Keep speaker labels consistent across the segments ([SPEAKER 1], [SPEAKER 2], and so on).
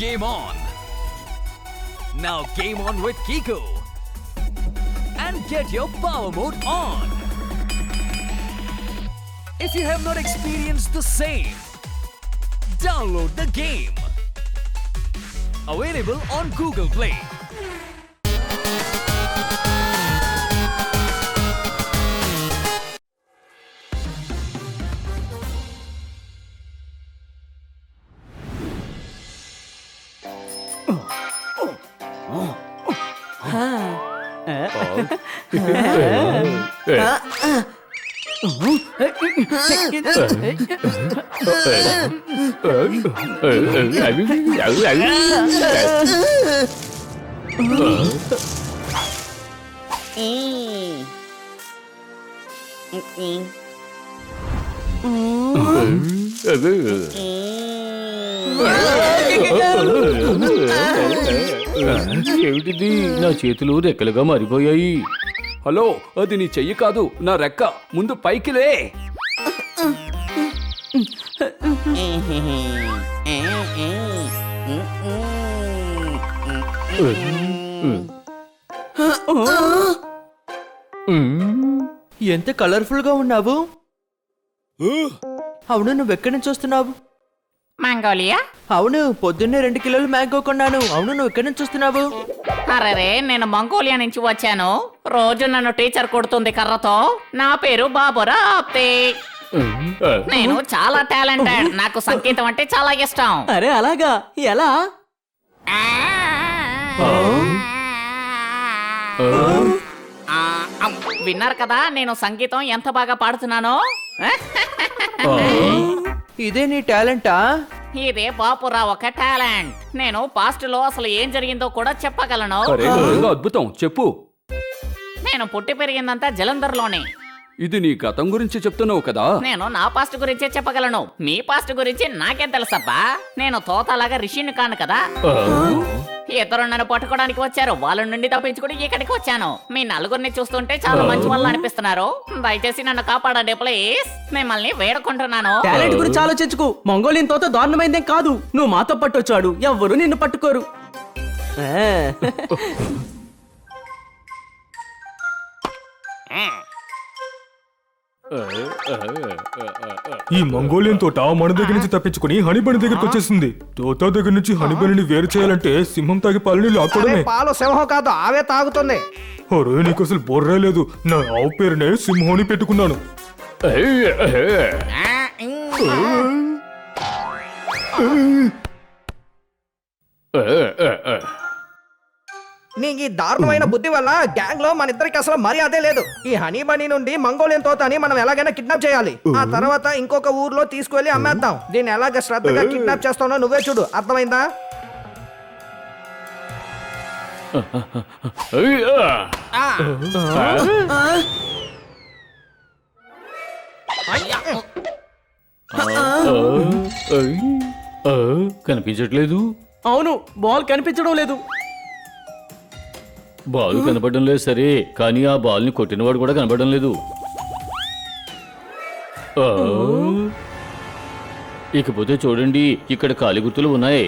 [SPEAKER 1] Game on! Now game on with Kiko! And get your power mode on! If you have not experienced the same, download the game! Available on Google Play.
[SPEAKER 2] ఏమిటిది నా చేతులు రెక్కలుగా మారిపోయాయి.
[SPEAKER 3] Hello, అది నీ చెయ్యి కాదు, నా రెక్క. ముందు పైకిలే.
[SPEAKER 4] ఎంత కలర్ఫుల్ గా ఉన్నావు. అవును, నువ్వెక్కడి నుంచి వస్తున్నావు?
[SPEAKER 5] మంగోలియా.
[SPEAKER 4] అవును, పొద్దున్నే 2 కిలోలు మ్యాంగో కొన్నాను. అవును, నువ్వు ఎక్కడి నుంచి వస్తున్నావు?
[SPEAKER 5] అరే, నేను మంగోలియా నుంచి వచ్చాను. రోజు నన్ను టీచర్ కొడుతుంది కర్రతో. నా పేరు బాబురా ఆప్తే. నేను చాలా టాలెంటెడ్. నాకు సంగీతం అంటే చాలా ఇష్టం.
[SPEAKER 4] అరే అలాగా, ఎలా?
[SPEAKER 5] విన్నారు కదా నేను సంగీతం ఎంత బాగా పాడుతున్నానో.
[SPEAKER 4] ఇదే నీ టాలెంటా?
[SPEAKER 5] ఇదే బాపురా ఒక టాలెంట్. నేను పాస్ట్ లో అసలు ఏం జరిగిందో కూడా చెప్పగలను.
[SPEAKER 3] అరే, అద్భుతం, చెప్పు.
[SPEAKER 5] నేను పుట్టి పెరిగిందంతా జలంధర్లోనే.
[SPEAKER 3] ఇది నీ గతం గురించి చెప్తున్నావు కదా.
[SPEAKER 5] నేను నా పాస్ట్ గురించే చెప్పగలను. మీ పాస్ట్ గురించి నాకేం తెలుసబ్బా. నేను తోతలాగా రిషిని కాను కదా. ఇద్దరు నన్ను పట్టుకోవడానికి వచ్చారు. వాళ్ళ నుండి తప్పించుకుని ఇక్కడికి వచ్చాను. మీ నలుగురిని చూస్తుంటే చాలా మంచి వాళ్ళు అనిపిస్తున్నారు. దయచేసి నన్ను కాపాడండి ప్లీజ్. మిమ్మల్ని వేడుకుంటున్నాను.
[SPEAKER 6] టాలెంట్ గురించి ఆలోచించుకు. మంగోలియన్ తోత దారుణమైందేం కాదు. నువ్వు మాతో పట్టొచ్చాడు, ఎవ్వరు నిన్ను పట్టుకోరు.
[SPEAKER 7] ఈ మంగోలియన్ తోట మన దగ్గర నుంచి తప్పించుకుని హనీబని దగ్గరికి వచ్చేసింది. తోట దగ్గర నుంచి హనీబనిని వేరు చేయాలంటే సింహం తాగి పాలని లాక్కోవడమే.
[SPEAKER 8] పాలు సింహం కాదు, ఆవే తాగుతుంది.
[SPEAKER 7] అరే, నీకు అసలు బొర్రే లేదు. నా ఆవు పేరునే సింహోని పెట్టుకున్నాను.
[SPEAKER 8] నీకు ఈ దారుణమైన బుద్ధి వల్ల గ్యాంగ్ లో మన ఇద్దరికి అసలు మర్యాదే లేదు. ఈ హనీ బనీ నుండి మంగోలియన్ తోతని మనం ఎలాగైనా కిడ్నాప్ చేయాలి. ఆ తర్వాత ఇంకొక ఊర్లో తీసుకువెళ్ళి అమ్మేద్దాం. దీన్ని ఎలాగ శ్రద్ధగా కిడ్నాప్ చేస్తానో నువ్వే చూడు. అర్థమైందా?
[SPEAKER 2] కనిపించట్లేదు.
[SPEAKER 6] అవును, బాల్ కనిపించడం లేదు.
[SPEAKER 2] బాల్ కనపడడం లేదు సరే, కానీ ఆ బాల్ ని కొట్టినవాడు కూడా కనపడడం లేదు. ఇకపోతే చూడండి, ఇక్కడ కాలి గుర్తులు ఉన్నాయి.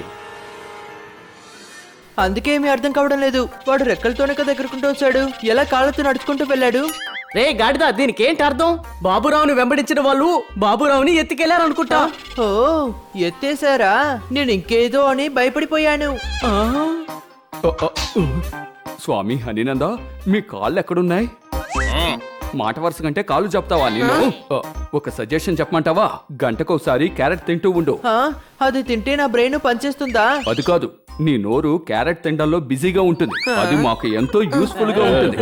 [SPEAKER 4] అందుకే ఏమీ అర్థం కావడం లేదు. వాడు రెక్కలతోనే కదా ఎగురుకుంటూ వచ్చాడు. ఎలా కాళ్ళతో నడుచుకుంటూ వెళ్ళాడు?
[SPEAKER 6] రే గాడిద, దీనికి ఏంటి అర్థం? బాబురావుని వెంబడించిన వాళ్ళు బాబురావుని ఎత్తుకెళ్లారనుకుంటా.
[SPEAKER 4] ఓ, ఎత్తేసారా? నేను ఇంకేదో అని భయపడిపోయాను.
[SPEAKER 3] స్వామి హనినందా, మీ కాళ్ళు ఎక్కడున్నాయి? మాట వరుస కంటే కాళ్ళు చెప్తావా? నేను ఒక సజెషన్ చెప్పమంటావా? గంటకోసారి క్యారెట్ తింటూ ఉండు.
[SPEAKER 4] అది తింటే నా బ్రెయిన్ పనిచేస్తుందా?
[SPEAKER 3] అది కాదు, నీ నోరు క్యారెట్ తినడంలో బిజీగా ఉంటుంది. అది మాకు ఎంతో యూస్ఫుల్ గా ఉంటుంది.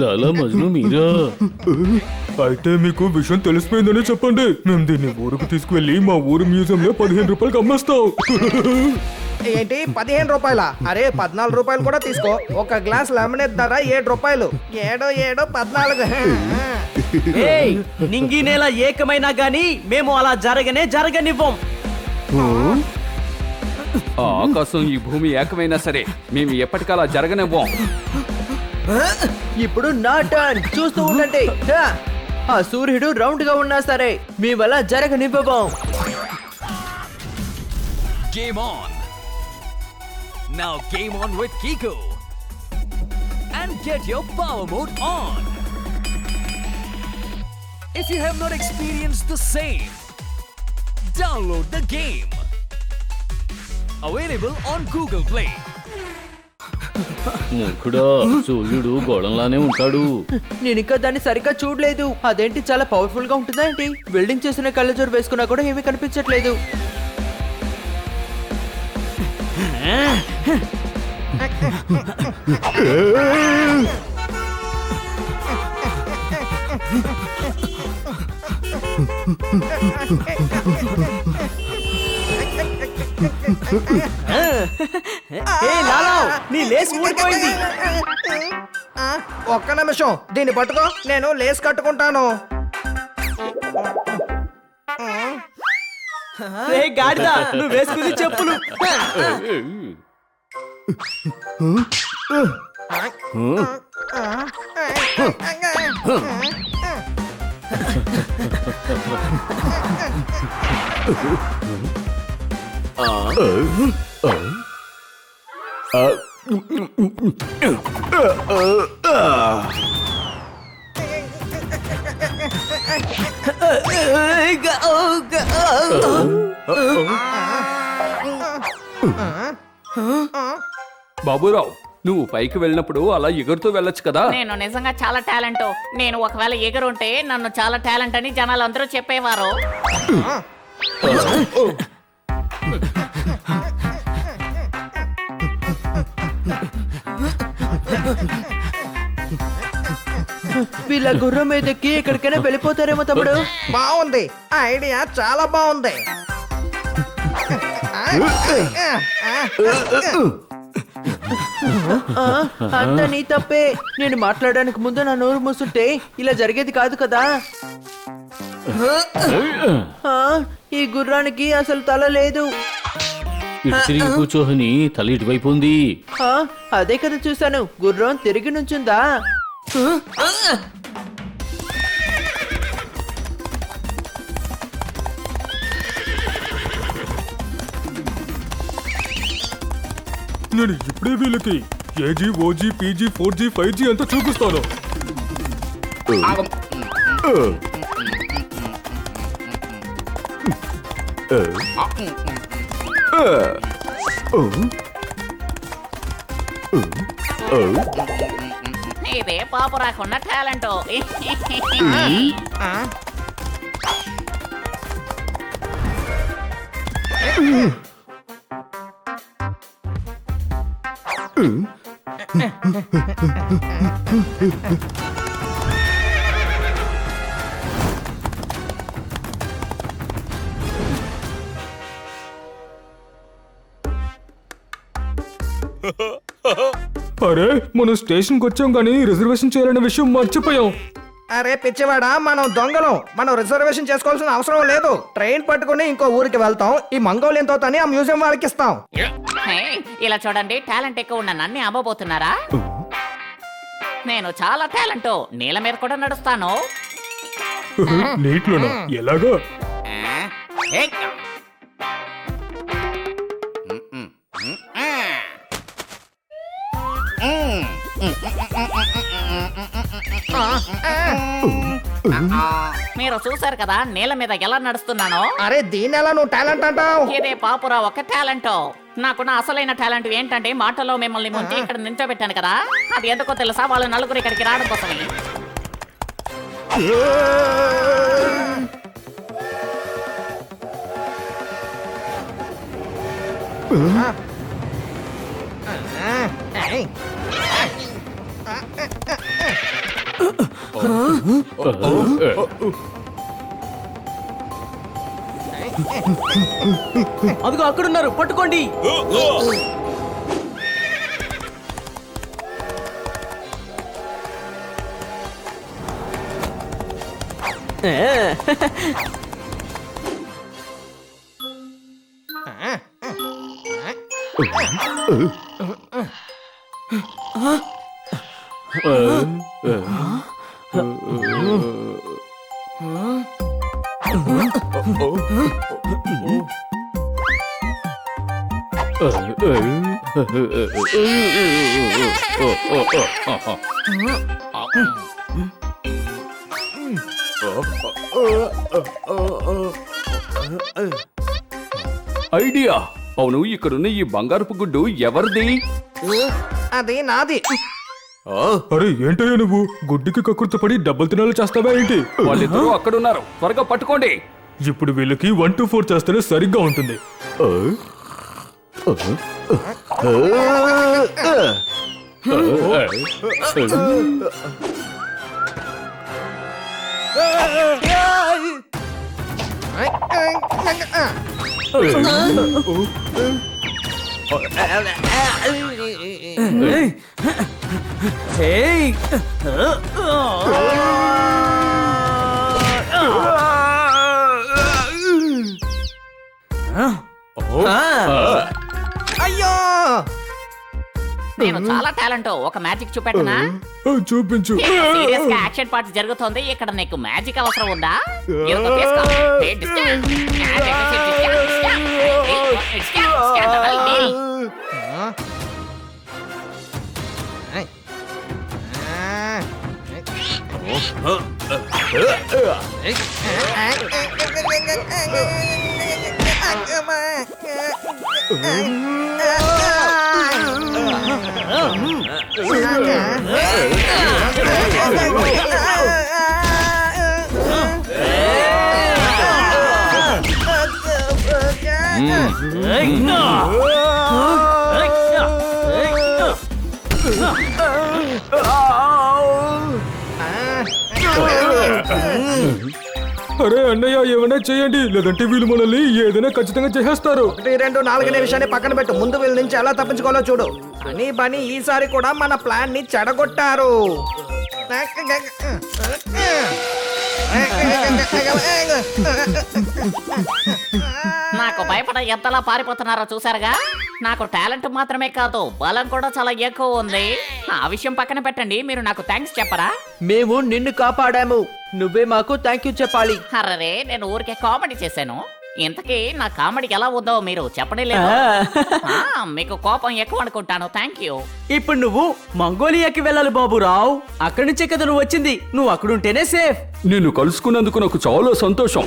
[SPEAKER 2] లాలా మజ్ను మీరా?
[SPEAKER 7] అయితే మీకు విషయం తెలిసిపోయిందని చెప్పండి. మేము దీన్ని ఊరుకు తీసుకువెళ్ళి మా ఊరు మ్యూజియం లో 15 రూపాయలకి అమ్మేస్తాం.
[SPEAKER 8] ఏంటి 15 రూపాయల? అరే 14 రూపాయలు కూడా తీసుకో. ఒక గ్లాస్ లెమనేడ్ ధర 7 రూపాయలు. 7 7 14.
[SPEAKER 6] నింగి నేల ఏకమైనా గాని మేము అలా జరగనివ్వం.
[SPEAKER 3] ఆకాశం ఈ భూమి ఏకమైనా సరే మేము ఎప్పటికలా జరగనివ్వం.
[SPEAKER 4] ఇప్పుడు నా టర్న్, చూస్తూ ఉండండి. ఆ సూర్యుడు రౌండ్ గా ఉన్నా సరే మీ వల్ల జరగనివ్వబోం.
[SPEAKER 1] Game on! Now game on with Kiko! And get your power mode on! If you have not experienced the same, download the game! Available on Google Play.
[SPEAKER 2] మూర్ఖుడా, సూర్యుడు గోళంలానే ఉంటాడు.
[SPEAKER 4] నేను ఇంకా దాన్ని సరిగ్గా చూడలేదు. అదేంటి చాలా పవర్ఫుల్ గా ఉంటుందా ఏంటి? వెల్డింగ్ చేసిన కళ్ళజోడు వేసుకున్నా కూడా ఏమీ కనిపించట్లేదు. నీ లేస్ ఊడిపోయింది.
[SPEAKER 8] ఒక్క నిమిషం, దీన్ని పట్టుకో, నేను లేస్ కట్టుకుంటాను.
[SPEAKER 6] రే గాడిద, నువ్వు వేసుకుని చెప్పులు.
[SPEAKER 3] బాబురావు, నువ్వు పైకి వెళ్ళినప్పుడు అలా ఎగురుతూ వెళ్ళొచ్చు కదా.
[SPEAKER 5] నేను నిజంగా చాలా టాలెంట్. నేను ఒకవేళ ఎగురుంటే నన్ను చాలా టాలెంట్ అని జనాలు అందరూ చెప్పేవారు.
[SPEAKER 4] వీళ్ళ గుర్రం మీదకి ఎక్కడికైనా వెళ్ళిపోతారేమో తమ్ముడు.
[SPEAKER 8] బాగుంది, ఆ ఐడియా చాలా బాగుంది.
[SPEAKER 4] అంతా నీ తప్పే. నేను మాట్లాడడానికి ముందు నా నోరు మూసుంటే ఇలా జరిగేది కాదు కదా. ఆ, ఈ గుర్రానికి అసలు తల లేదు.
[SPEAKER 2] ఇటు తిరిగి కూర్చోని తల ఇటువైపు ఉంది.
[SPEAKER 4] ఆ, అదే కదా చూశాను. గుర్రం తిరిగి నుంచుందా?
[SPEAKER 7] నేను ఇప్పుడే వీళ్ళకి AG, OG, PG, 4G, 5G అంతా చూపిస్తాను.
[SPEAKER 5] ఇదే పాప రాకుండా టాలెంట్.
[SPEAKER 7] అరే, మనం స్టేషన్కి వచ్చాం కానీ రిజర్వేషన్ చేయాలనే విషయం మర్చిపోయాం.
[SPEAKER 8] అరే పిచ్చివాడా, మనం దొంగలం. మనం రిజర్వేషన్ చేసుకోవాల్సిన అవసరం లేదు. ట్రైన్ పట్టుకుని ఇంకో ఊరికి వెళ్తాం. ఈ మంగోలియన్ తోతని ఆ మ్యూజియం వాళ్ళకి ఇస్తాం.
[SPEAKER 5] హే, ఇలా చూడండి, టాలెంట్ ఎక్కువ ఉన్న నన్ను అమ్మబోతున్నారా? నేను చాలా టాలెంట్. నీళ్ళ మీద కూడా నడుస్తాను.
[SPEAKER 7] నీటిలోనా? ఎలాగా?
[SPEAKER 5] మీరు చూసారు కదా నీళ్ళ మీద ఎలా నడుస్తున్నానో.
[SPEAKER 8] అరే దీని ఎలా నువ్వు టాలెంట్ అంటావు?
[SPEAKER 5] ఇదే పాపురా ఒక టాలెంట్. నాకున్న అసలైన టాలెంట్ ఏంటంటే మాటలో మిమ్మల్ని ముంచి ఇక్కడ నించోబెట్టాను కదా, అది ఎందుకో తెలుసా? వాళ్ళు నలుగురు ఇక్కడికి రావడం కోసమే.
[SPEAKER 6] అదిగో అక్కడున్నారు, పట్టుకోండి.
[SPEAKER 3] ఐడియా. అవును, ఇక్కడున్న ఈ బంగారపు గుడ్డు ఎవరిది?
[SPEAKER 8] అది నాది.
[SPEAKER 7] అరే ఏంటయ్యా నువ్వు గుడ్డికి కక్కుర్తపడి డబ్బులు తినాలి చేస్తావా ఏంటి?
[SPEAKER 3] వాళ్ళిద్దరూ అక్కడున్నారు, త్వరగా పట్టుకోండి.
[SPEAKER 7] ఇప్పుడు వీళ్ళకి 1 to 4 చేస్తేనే సరిగ్గా ఉంటుంది.
[SPEAKER 8] అయ్యో,
[SPEAKER 5] నేను చాలా టాలెంట్. ఒక మ్యాజిక్ చూపెట్టనా?
[SPEAKER 7] చూపించు.
[SPEAKER 5] సీరియస్ గా యాక్షన్ పార్ట్ జరుగుతోంది. ఇక్కడ నీకు మ్యాజిక్ అవసరం ఉందా? ఇదిగో తీసుకో. A distance? Double deal.
[SPEAKER 7] అరే అన్నయ్య ఏమైనా చేయండి, లేదంటే వీళ్ళు మనల్ని ఏదైనా ఖచ్చితంగా చేసేస్తారు.
[SPEAKER 8] 1, 2, 4 అనే విషయాన్ని పక్కన పెట్టు. ముందు వీళ్ళ నుంచి ఎలా తప్పించుకోవాలో చూడు. హనీ బనీ ఈసారి కూడా మన ప్లాన్ ని చెడగొట్టారు.
[SPEAKER 5] నాకు భయపడ ఎంతలా పారిపోతున్నారో చూసారుగా. నాకు టాలెంట్ మాత్రమే కాదు, బలం కూడా చాలా ఎక్కువ ఉంది. ఆ విషయం పక్కన పెట్టండి, మీరు నాకు థ్యాంక్స్ చెప్పరా?
[SPEAKER 4] మేము నిన్ను కాపాడాము, నువ్వే మాకు థ్యాంక్ యూ చెప్పాలి.
[SPEAKER 5] అర్రరే, నేను ఊరికే కామెడీ చేశాను. ఇంతకీ నా కామెడీ ఎలా ఉందో మీరు చెప్పనే లేదు. మీకు కోపం ఎక్కువ అనుకుంటాను. Thank you.
[SPEAKER 6] ఇప్పుడు నువ్వు మంగోలియాకి వెళ్ళాలి బాబురావు. అక్కడి నుంచే కదా నువ్వు వచ్చింది. నువ్వు అక్కడుంటేనే సేఫ్.
[SPEAKER 3] నిన్ను కలుసుకున్నందుకు నాకు చాలా సంతోషం.